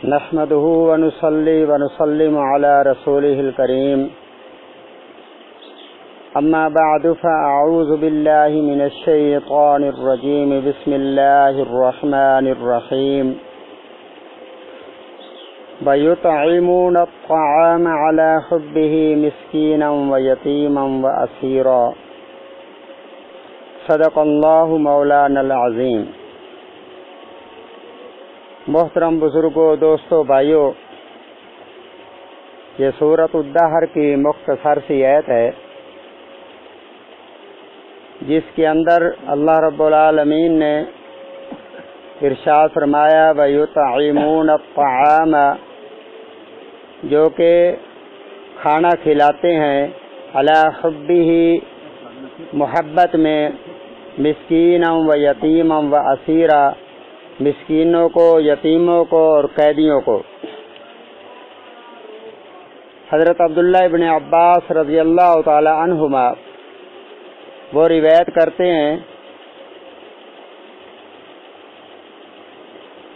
نحمده ونصلي ونسلم على رسوله الكريم أما بعد فأعوذ بالله من الشيطان الرجيم بسم الله الرحمن الرحيم ويطعمون الطعام على حبه مسكينا ويتيما وأسيرا صدق اللہ مولانا العظیم۔ محترم بزرگوں، دوستوں، بھائیوں، یہ سورۃ الدہر کی مختصر سی آیت ہے جس کے اندر اللہ رب العالمین نے ارشاد فرمایا وَيُطْعِمُونَ الطَّعَامَ، جو کہ کھانا کھلاتے ہیں علی حبہ، محبت میں، مسکینا و یتیما و اسیرا، مسکینوں کو، یتیموں کو اور قیدیوں کو۔ حضرت عبداللہ ابن عباس رضی اللہ تعالی عنہما وہ روایت کرتے ہیں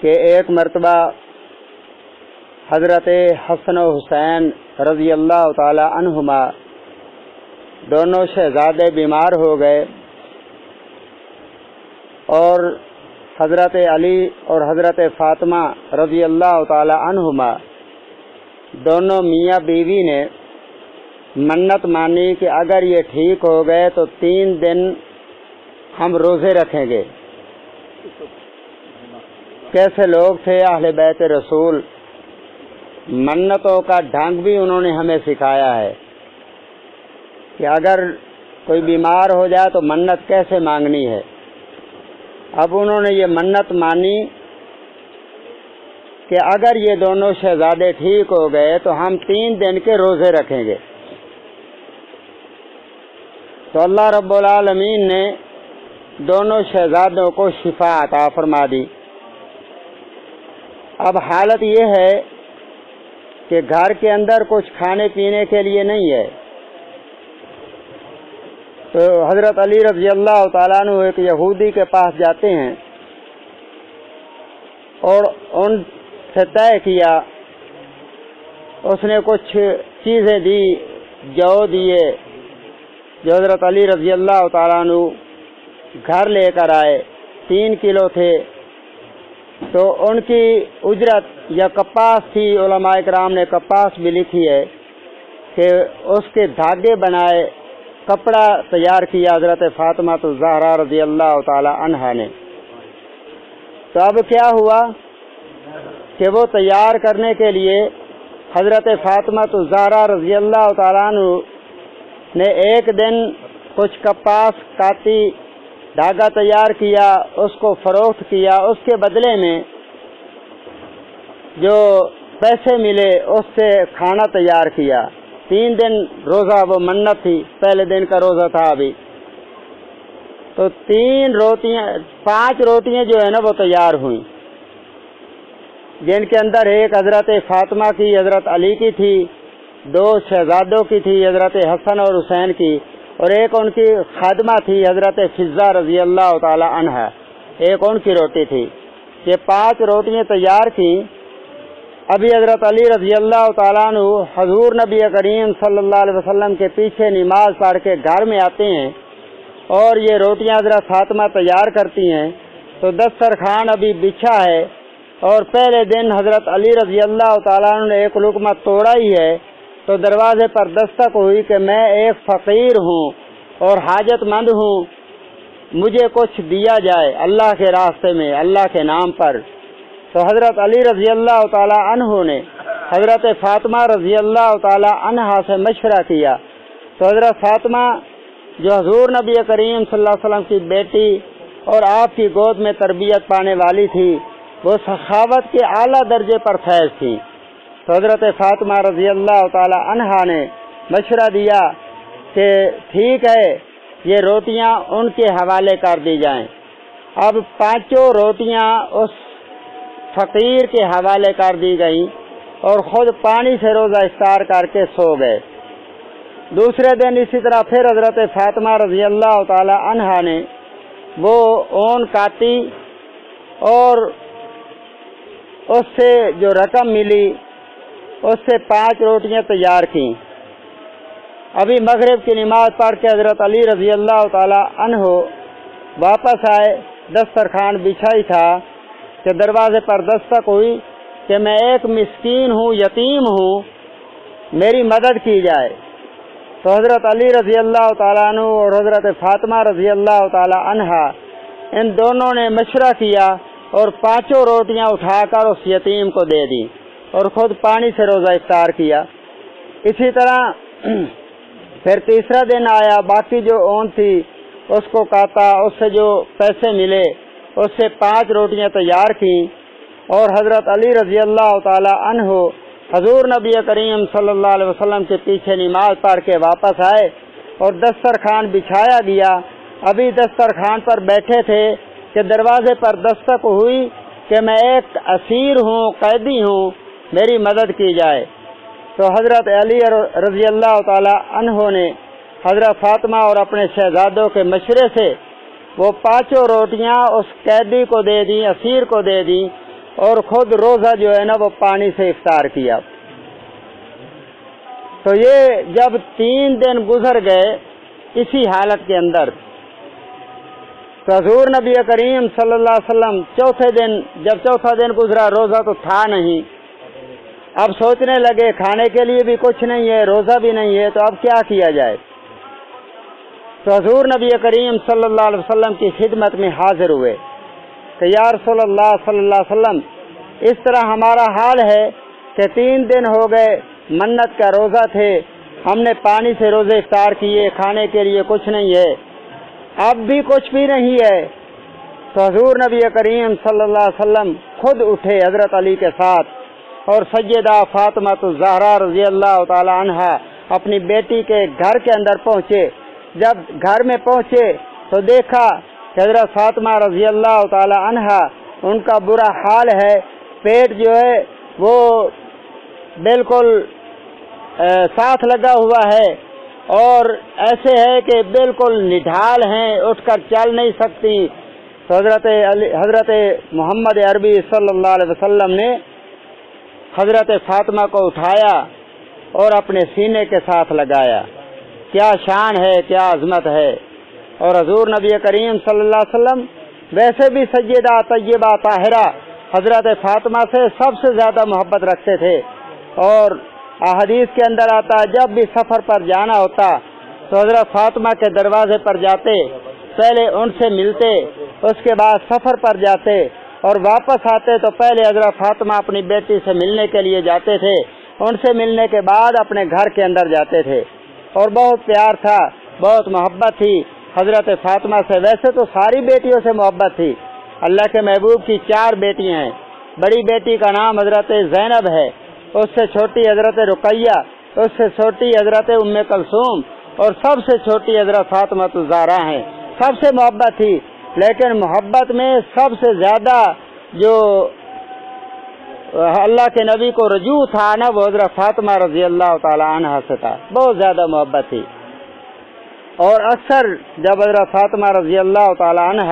کہ ایک مرتبہ حضرت حسن و حسین رضی اللہ تعالی عنہما دونوں شہزادے بیمار ہو گئے اور حضرت علی اور حضرت فاطمہ رضی اللہ تعالی عنہما دونوں میاں بیوی نے منت مانی کہ اگر یہ ٹھیک ہو گئے تو 3 دن ہم روزے رکھیں گے۔ کیسے لوگ تھے اہل بیت رسول، منتوں کا ڈھنگ بھی انہوں نے ہمیں سکھایا ہے کہ اگر کوئی بیمار ہو جائے تو منت کیسے مانگنی ہے۔ اب انہوں نے یہ منت مانی کہ اگر یہ دونوں شہزادے ٹھیک ہو گئے تو ہم 3 دن کے روزے رکھیں گے۔ تو اللہ رب العالمین نے دونوں شہزادوں کو شفا عطا فرما دی۔ اب حالت یہ ہے کہ گھر کے اندر کچھ کھانے پینے کے لیے نہیں ہے، تو حضرت علی رضی اللہ تعالیٰ عنہ ایک یہودی کے پاس جاتے ہیں اور ان سے طے کیا، اس نے کچھ چیزیں دی، جو دیے جو حضرت علی رضی اللہ تعالیٰ عنہ گھر لے کر آئے، 3 کلو تھے، تو ان کی اجرت یا کپاس تھی، علماء کرام نے کپاس بھی لکھی ہے کہ اس کے دھاگے بنائے، کپڑا تیار کیا حضرت فاطمہ الزہرا رضی اللہ تعالی عنہا نے۔ تو اب کیا ہوا کہ وہ تیار کرنے کے لیے حضرت فاطمہ الزہرا رضی اللہ تعالی عنہ نے ایک دن کچھ کپاس کاٹی، دھاگا تیار کیا، اس کو فروخت کیا، اس کے بدلے میں جو پیسے ملے اس سے کھانا تیار کیا۔ 3 دن روزہ وہ منت تھی، پہلے دن کا روزہ تھا ابھی، تو 5 روٹیاں جو ہے نا وہ تیار ہوئیں، جن کے اندر ایک حضرت فاطمہ کی، حضرت علی کی تھی، 2 شہزادوں کی تھی، حضرت حسن اور حسین کی، اور ایک ان کی خادمہ تھی حضرت فضہ رضی اللہ تعالی عنہا، ایک ان کی روٹی تھی۔ یہ 5 روٹیاں تیار کی۔ ابھی حضرت علی رضی اللہ تعالیٰ عنہ حضور نبی کریم صلی اللہ علیہ وسلم کے پیچھے نماز پڑھ کے گھر میں آتے ہیں اور یہ روٹیاں حضرت فاطمہ تیار کرتی ہیں، تو دسترخوان ابھی بچھا ہے اور پہلے دن حضرت علی رضی اللہ تعالیٰ عنہ نے ایک لقمہ توڑا ہی ہے، تو دروازے پر دستک ہوئی کہ میں ایک فقیر ہوں اور حاجت مند ہوں، مجھے کچھ دیا جائے اللہ کے راستے میں، اللہ کے نام پر۔ تو حضرت علی رضی اللہ تعالی عنہ نے حضرت فاطمہ رضی اللہ تعالی عنہا سے مشورہ کیا، تو حضرت فاطمہ جو حضور نبی کریم صلی اللہ علیہ وسلم کی بیٹی اور آپ کی گود میں تربیت پانے والی تھی، وہ سخاوت کے اعلیٰ درجے پر فیض تھی۔ تو حضرت فاطمہ رضی اللہ تعالی عنہا نے مشورہ دیا کہ ٹھیک ہے، یہ روٹیاں ان کے حوالے کر دی جائیں۔ اب 5 روٹیاں اس فقیر کے حوالے کر دی گئیں اور خود پانی سے روزہ افطار کر کے سو گئے۔ دوسرے دن اسی طرح پھر حضرت فاطمہ رضی اللہ تعالی عنہا نے وہ اون کاٹی اور اس سے جو رقم ملی اس سے 5 روٹیاں تیار کی۔ ابھی مغرب کی نماز پڑھ کے حضرت علی رضی اللہ تعالی عنہ واپس آئے، دسترخوان بچھا ہی تھا کہ دروازے پر دستک ہوئی کہ میں ایک مسکین ہوں، یتیم ہوں، میری مدد کی جائے۔ تو حضرت علی رضی اللہ تعالیٰ عنہ اور حضرت فاطمہ رضی اللہ تعالی عنہا ان دونوں نے مشورہ کیا اور 5 روٹیاں اٹھا کر اس یتیم کو دے دی اور خود پانی سے روزہ افطار کیا۔ اسی طرح پھر تیسرا دن آیا، باقی جو اون تھی اس کو کاٹا، اس سے جو پیسے ملے اس سے 5 روٹیاں تیار کی اور حضرت علی رضی اللہ تعالی عنہ حضور نبی کریم صلی اللہ علیہ وسلم کے پیچھے نماز پڑھ کے واپس آئے اور دسترخوان بچھایا گیا۔ ابھی دسترخوان پر بیٹھے تھے کہ دروازے پر دستک ہوئی کہ میں ایک اسیر ہوں، قیدی ہوں، میری مدد کی جائے۔ تو حضرت علی رضی اللہ تعالی عنہ نے حضرت فاطمہ اور اپنے شہزادوں کے مشورے سے وہ 5 روٹیاں اس قیدی کو دے دی، اسیر کو دے دی اور خود روزہ جو ہے نا وہ پانی سے افطار کیا۔ تو یہ جب 3 دن گزر گئے اسی حالت کے اندر، تو حضور نبی کریم صلی اللہ علیہ وسلم چوتھا دن گزرا، روزہ تو تھا نہیں، اب سوچنے لگے کھانے کے لیے بھی کچھ نہیں ہے، روزہ بھی نہیں ہے، تو اب کیا کیا جائے؟ تو حضور نبی کریم صلی اللہ علیہ وسلم کی خدمت میں حاضر ہوئے کہ یا رسول اللہ صلی اللہ علیہ وسلم، اس طرح ہمارا حال ہے کہ 3 دن ہو گئے، منت کا روزہ تھے، ہم نے پانی سے روزے افطار کیے، کھانے کے لیے کچھ نہیں ہے، اب بھی کچھ بھی نہیں ہے۔ تو حضور نبی کریم صلی اللہ علیہ وسلم خود اٹھے حضرت علی کے ساتھ اور سیدہ فاطمہ الزہرا رضی اللہ تعالی عنہا اپنی بیٹی کے گھر کے اندر پہنچے۔ جب گھر میں پہنچے تو دیکھا کہ حضرت فاطمہ رضی اللہ تعالی عنہا ان کا برا حال ہے، پیٹ جو ہے وہ بالکل ساتھ لگا ہوا ہے اور ایسے ہے کہ بالکل نڈھال ہیں، اٹھ کر چل نہیں سکتی۔ تو حضرت محمد عربی صلی اللہ علیہ وسلم نے حضرت فاطمہ کو اٹھایا اور اپنے سینے کے ساتھ لگایا۔ کیا شان ہے، کیا عظمت ہے۔ اور حضور نبی کریم صلی اللہ علیہ وسلم ویسے بھی سیدہ طیبہ طاہرہ حضرت فاطمہ سے سب سے زیادہ محبت رکھتے تھے، اور احادیث کے اندر آتا جب بھی سفر پر جانا ہوتا تو حضرت فاطمہ کے دروازے پر جاتے، پہلے ان سے ملتے، اس کے بعد سفر پر جاتے اور واپس آتے تو پہلے حضرت فاطمہ اپنی بیٹی سے ملنے کے لیے جاتے تھے، ان سے ملنے کے بعد اپنے گھر کے اندر جاتے تھے، اور بہت پیار تھا، بہت محبت تھی حضرت فاطمہ سے۔ ویسے تو ساری بیٹیوں سے محبت تھی، اللہ کے محبوب کی 4 بیٹیاں ہیں، بڑی بیٹی کا نام حضرت زینب ہے، اس سے چھوٹی حضرت رقیہ، اس سے چھوٹی حضرت ام کلثوم اور سب سے چھوٹی حضرت فاطمہ الزہرا ہیں۔ سب سے محبت تھی، لیکن محبت میں سب سے زیادہ جو اللہ کے نبی کو رجوع تھا نا وہ حضرت فاطمہ رضی اللہ تعالی عنہ سے تھا، بہت زیادہ محبت تھی۔ اور اکثر جب حضرت فاطمہ رضی اللہ تعالی عنہ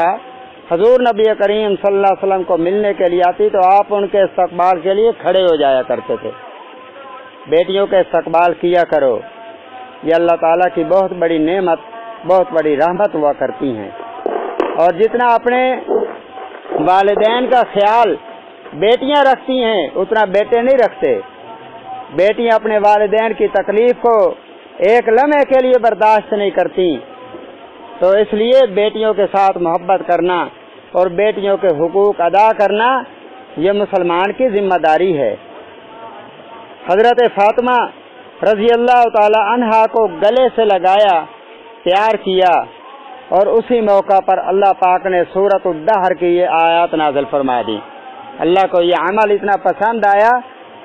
حضور نبی کریم صلی اللہ علیہ وسلم کو ملنے کے لیے آتی تو آپ ان کے استقبال کے لیے کھڑے ہو جایا کرتے تھے۔ بیٹیوں کے استقبال کیا کرو، یہ اللہ تعالیٰ کی بہت بڑی نعمت، بہت بڑی رحمت ہوا کرتی ہیں۔ اور جتنا اپنے والدین کا خیال بیٹیاں رکھتی ہیں اتنا بیٹے نہیں رکھتے۔ بیٹیاں اپنے والدین کی تکلیف کو ایک لمحے کے لیے برداشت نہیں کرتی، تو اس لیے بیٹیوں کے ساتھ محبت کرنا اور بیٹیوں کے حقوق ادا کرنا یہ مسلمان کی ذمہ داری ہے۔ حضرت فاطمہ رضی اللہ تعالی عنہا کو گلے سے لگایا، پیار کیا، اور اسی موقع پر اللہ پاک نے سورۃ الدہر کی یہ آیات نازل فرما دی۔ اللہ کو یہ عمل اتنا پسند آیا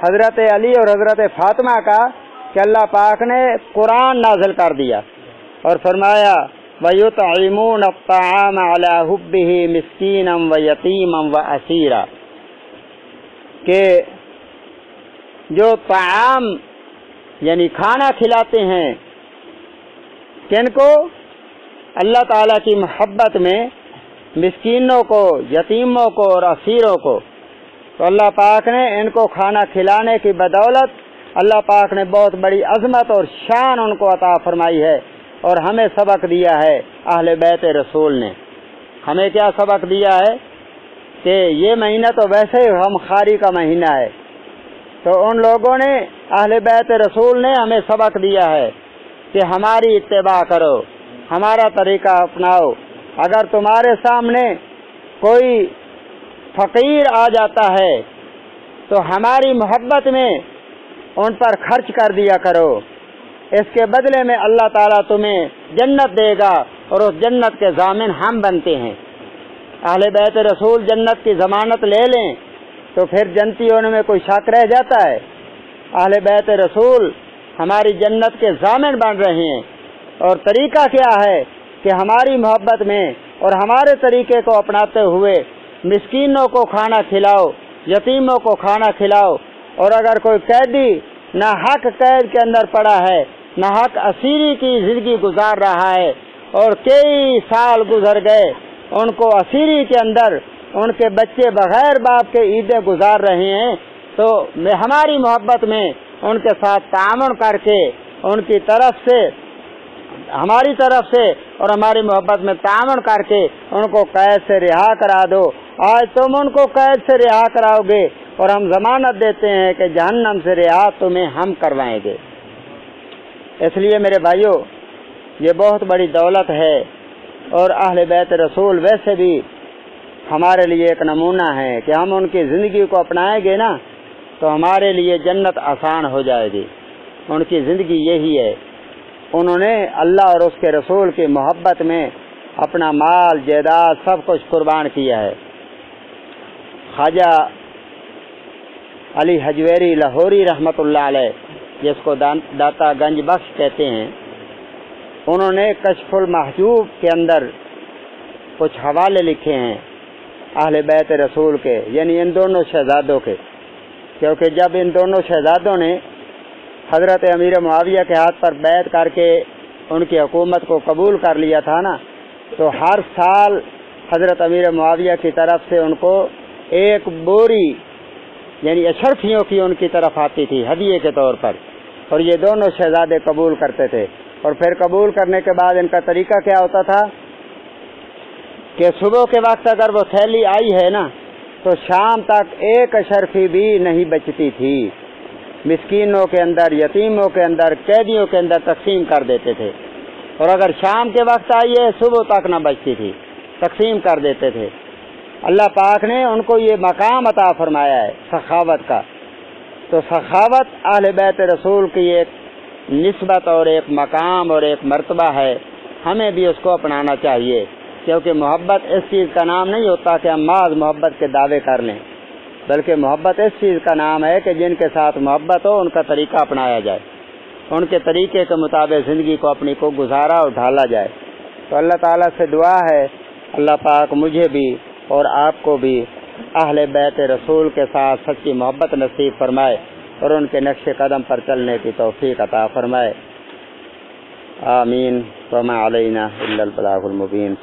حضرت علی اور حضرت فاطمہ کا کہ اللہ پاک نے قرآن نازل کر دیا اور فرمایا وَيُطْعِمُونَ الطَّعَامَ عَلَى حُبِّهِ مِسْكِينًا وَيَتِيمًا وَأَسِيرًا، کہ جو طعام یعنی کھانا کھلاتے ہیں کن کو؟ اللہ تعالیٰ کی محبت میں مسکینوں کو، یتیموں کو اور اسیروں کو، تو اللہ پاک نے ان کو کھانا کھلانے کی بدولت اللہ پاک نے بہت بڑی عظمت اور شان ان کو عطا فرمائی ہے، اور ہمیں سبق دیا ہے اہل بیت رسول نے۔ ہمیں کیا سبق دیا ہے کہ یہ مہینہ تو ویسے ہی غمخواری کا مہینہ ہے، تو ان لوگوں نے اہل بیت رسول نے ہمیں سبق دیا ہے کہ ہماری اتباع کرو، ہمارا طریقہ اپناؤ۔ اگر تمہارے سامنے کوئی فقیر آ جاتا ہے تو ہماری محبت میں ان پر خرچ کر دیا کرو، اس کے بدلے میں اللہ تعالیٰ تمہیں جنت دے گا، اور اس جنت کے ضامن ہم بنتے ہیں۔ اہل بیت رسول جنت کی ضمانت لے لیں تو پھر جنتی ہونے میں کوئی شک رہ جاتا ہے؟ اہل بیت رسول ہماری جنت کے ضامن بن رہے ہیں، اور طریقہ کیا ہے کہ ہماری محبت میں اور ہمارے طریقے کو اپناتے ہوئے مسکینوں کو کھانا کھلاؤ، یتیموں کو کھانا کھلاؤ، اور اگر کوئی قیدی نہ حق قید کے اندر پڑا ہے، نہ حق اسیری کی زندگی گزار رہا ہے، اور کئی سال گزر گئے ان کو اسیری کے اندر ان کے بچے بغیر باپ کے عیدیں گزار رہے ہیں، تو ہماری محبت میں ان کے ساتھ تعاون کر کے ان کی طرف سے، ہماری طرف سے اور ہماری محبت میں تعاون کر کے ان کو قید سے رہا کرا دو۔ آج تم ان کو قید سے رہا کراؤ گے، اور ہم ضمانت دیتے ہیں کہ جہنم سے رہا تمہیں ہم کروائیں گے۔ اس لیے میرے بھائیوں، یہ بہت بڑی دولت ہے، اور اہل بیت رسول ویسے بھی ہمارے لیے ایک نمونہ ہے کہ ہم ان کی زندگی کو اپنائیں گے نا تو ہمارے لیے جنت آسان ہو جائے گی۔ ان کی زندگی یہی ہے، انہوں نے اللہ اور اس کے رسول کی محبت میں اپنا مال جائیداد سب کچھ قربان کیا ہے۔ خواجہ علی حجویری لاہوری رحمۃ اللہ علیہ، جس کو داتا گنج بخش کہتے ہیں، انہوں نے کشف المحجوب کے اندر کچھ حوالے لکھے ہیں اہل بیت رسول کے، یعنی ان دونوں شہزادوں کے، کیونکہ جب ان دونوں شہزادوں نے حضرت امیر معاویہ کے ہاتھ پر بیعت کر کے ان کی حکومت کو قبول کر لیا تھا نا، تو ہر سال حضرت امیر معاویہ کی طرف سے ان کو ایک بوری یعنی اشرفیوں کی ان کی طرف آتی تھی ہدیے کے طور پر، اور یہ دونوں شہزادے قبول کرتے تھے۔ اور پھر قبول کرنے کے بعد ان کا طریقہ کیا ہوتا تھا کہ صبح کے وقت اگر وہ تھیلی آئی ہے نا تو شام تک ایک اشرفی بھی نہیں بچتی تھی، مسکینوں کے اندر، یتیموں کے اندر، قیدیوں کے اندر تقسیم کر دیتے تھے، اور اگر شام کے وقت آئی ہے صبح تک نہ بچتی تھی، تقسیم کر دیتے تھے۔ اللہ پاک نے ان کو یہ مقام عطا فرمایا ہے سخاوت کا، تو سخاوت اہل بیت رسول کی ایک نسبت اور ایک مقام اور ایک مرتبہ ہے، ہمیں بھی اس کو اپنانا چاہیے، کیونکہ محبت اس چیز کا نام نہیں ہوتا کہ ہم محض محبت کے دعوے کر لیں، بلکہ محبت اس چیز کا نام ہے کہ جن کے ساتھ محبت ہو ان کا طریقہ اپنایا جائے، ان کے طریقے کے مطابق زندگی کو اپنی کو گزارا اور ڈھالا جائے۔ تو اللہ تعالیٰ سے دعا ہے اللہ پاک مجھے بھی اور آپ کو بھی اہل بیت رسول کے ساتھ سچی محبت نصیب فرمائے، اور ان کے نقش قدم پر چلنے کی توفیق عطا فرمائے۔ آمین۔ وما علینا الا البلاغ المبین۔